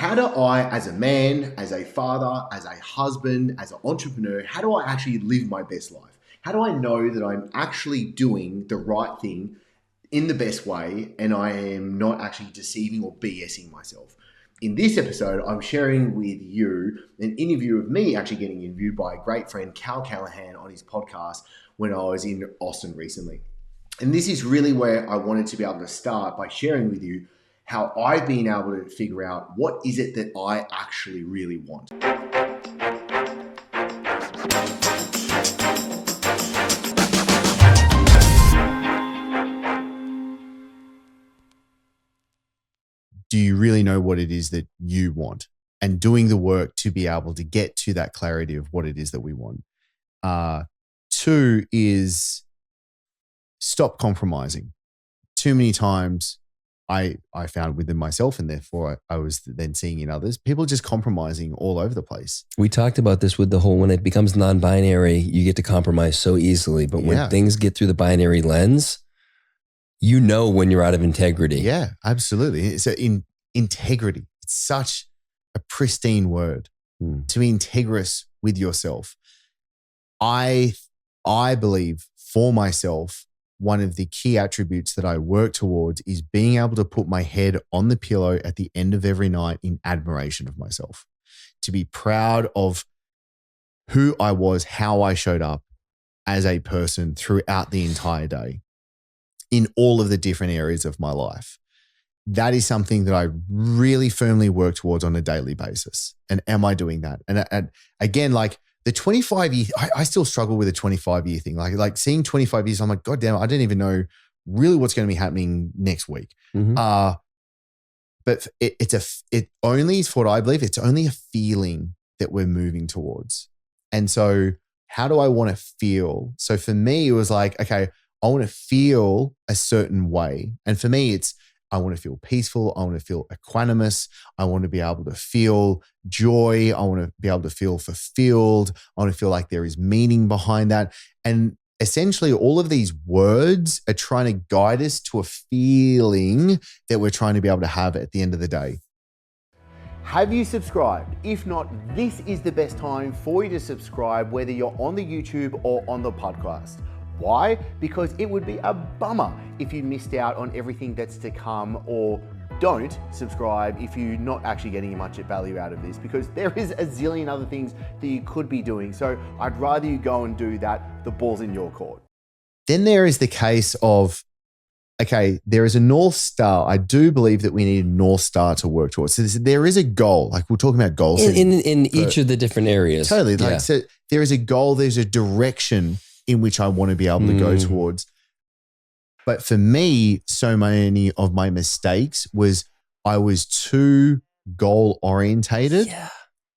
How do I, as a man, as a father, as a husband, as an entrepreneur, how do I actually live my best life? How do I know that I'm actually doing the right thing in the best way and I am not actually deceiving or BSing myself? In this episode, I'm sharing with you an interview of me actually getting interviewed by a great friend, Cal Callahan, on his podcast when I was in Austin recently. And this is really where I wanted to be able to start by sharing with you how I've been able to figure out what is it that I actually really want. Do you really know what it is that you want? And doing the work to be able to get to that clarity of what it is that we want. Two is stop compromising. Too many times I found within myself, and therefore I was then seeing in others, people just compromising all over the place. We talked about this with the whole, when it becomes non-binary, you get to compromise so easily. But when things get through the binary lens, you know when you're out of integrity. Yeah, absolutely. So integrity, it's such a pristine word. To be integrous with yourself. I believe for myself, one of the key attributes that I work towards is being able to put my head on the pillow at the end of every night in admiration of myself, to be proud of who I was, how I showed up as a person throughout the entire day in all of the different areas of my life. That is something that I really firmly work towards on a daily basis. And am I doing that? And again, like, the 25 year, I still struggle with the 25 year thing. Like seeing 25 years, I'm like, God damn it, I don't even know really what's going to be happening next week. Mm-hmm. But it only, for what I believe, it's only a feeling that we're moving towards. And so how do I want to feel? So for me, it was like, okay, I want to feel a certain way. And for me, it's, I want to feel peaceful. I want to feel equanimous. I want to be able to feel joy. I want to be able to feel fulfilled. I want to feel like there is meaning behind that. And essentially all of these words are trying to guide us to a feeling that we're trying to be able to have at the end of the day. Have you subscribed? If not, this is the best time for you to subscribe, whether you're on the YouTube or on the podcast. Why? Because it would be a bummer if you missed out on everything that's to come, or don't subscribe if you're not actually getting much value out of this, because there is a zillion other things that you could be doing. So I'd rather you go and do that. The ball's in your court. Then there is the case of, okay, there is a North Star. I do believe that we need a North Star to work towards. So there is a goal. Like, we're talking about goals. In each of the different areas. Totally. Like, so there is a goal. There's a direction in which I want to be able to go towards. But for me, so many of my mistakes was I was too goal orientated. Yeah.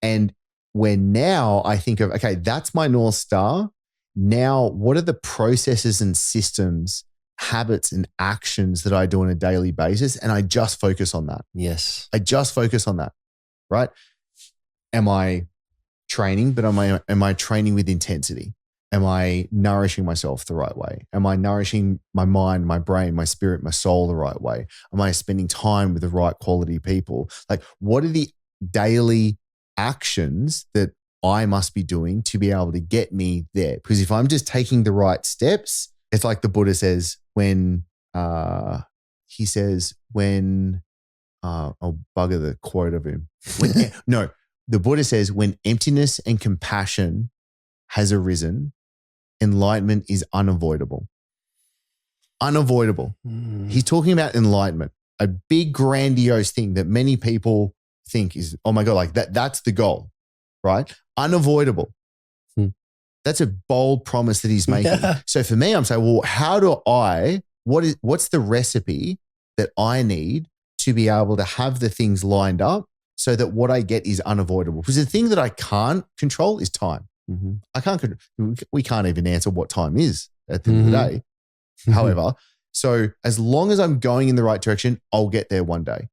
And when now I think of, okay, that's my North Star. Now, what are the processes and systems, habits and actions that I do on a daily basis? And I just focus on that. Yes. I just focus on that, right? Am I training, but am I training with intensity? Am I nourishing myself the right way? Am I nourishing my mind, my brain, my spirit, my soul the right way? Am I spending time with the right quality people? Like, what are the daily actions that I must be doing to be able to get me there? Because if I'm just taking the right steps, it's like the Buddha says when I'll bugger the quote of him. The Buddha says, when emptiness and compassion has arisen, enlightenment is unavoidable. Unavoidable. He's talking about enlightenment, a big grandiose thing that many people think is, oh my God, like that's the goal, right? Unavoidable. That's a bold promise that he's making. Yeah. So for me, I'm saying, well, what's the recipe that I need to be able to have the things lined up so that what I get is unavoidable? Because the thing that I can't control is time. Mm-hmm. We can't even answer what time is at the end of the day. However, so as long as I'm going in the right direction, I'll get there one day.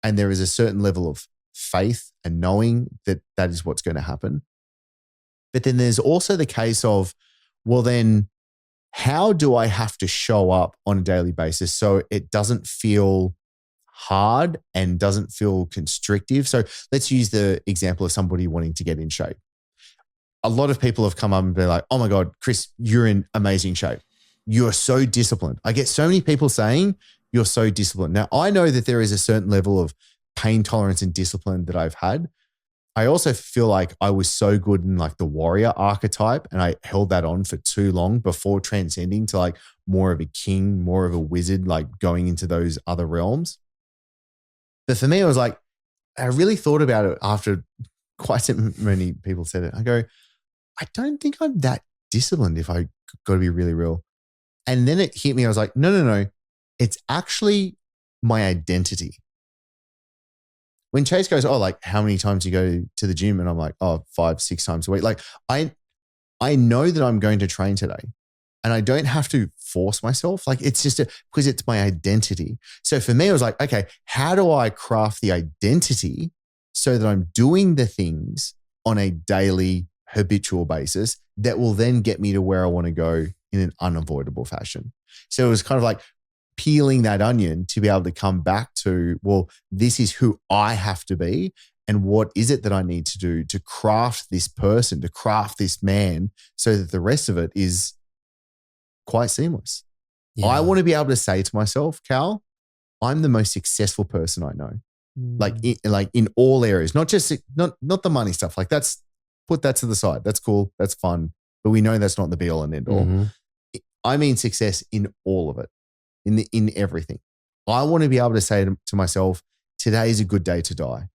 And there is a certain level of faith and knowing that that is what's going to happen. But then there's also the case of, well, then how do I have to show up on a daily basis so it doesn't feel hard and doesn't feel constrictive. So let's use the example of somebody wanting to get in shape. A lot of people have come up and been like, oh my God, Chris, you're in amazing shape. You're so disciplined. I get so many people saying you're so disciplined. Now, I know that there is a certain level of pain tolerance and discipline that I've had. I also feel like I was so good in like the warrior archetype, and I held that on for too long before transcending to like more of a king, more of a wizard, like going into those other realms. But for me, I was like, I really thought about it after quite so many people said it. I go, I don't think I'm that disciplined if I got to be really real. And then it hit me. I was like, no. It's actually my identity. When Chase goes, oh, like how many times do you go to the gym? And I'm like, oh, 5-6 times a week. Like I know that I'm going to train today and I don't have to force myself. Like it's just because it's my identity. So for me, I was like, okay, how do I craft the identity so that I'm doing the things on a daily habitual basis that will then get me to where I want to go in an unavoidable fashion. So it was kind of like peeling that onion to be able to come back to, well, this is who I have to be. And what is it that I need to do to craft this person, to craft this man so that the rest of it is quite seamless. Yeah. I want to be able to say to myself, Cal, I'm the most successful person I know. Like in all areas, not just, not the money stuff. Like put that to the side. That's cool. That's fun. But we know that's not the be all and end all. Mm-hmm. I mean success in all of it. In everything. I want to be able to say to myself, today is a good day to die.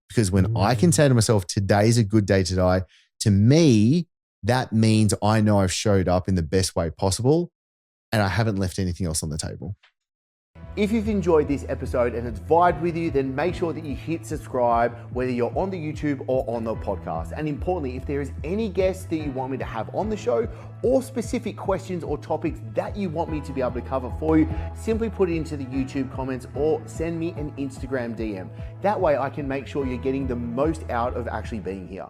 Because when I can say to myself, today's a good day to die, to me, that means I know I've showed up in the best way possible and I haven't left anything else on the table. If you've enjoyed this episode and it's vibed with you, then make sure that you hit subscribe, whether you're on the YouTube or on the podcast. And importantly, if there is any guests that you want me to have on the show or specific questions or topics that you want me to be able to cover for you, simply put it into the YouTube comments or send me an Instagram DM. That way I can make sure you're getting the most out of actually being here.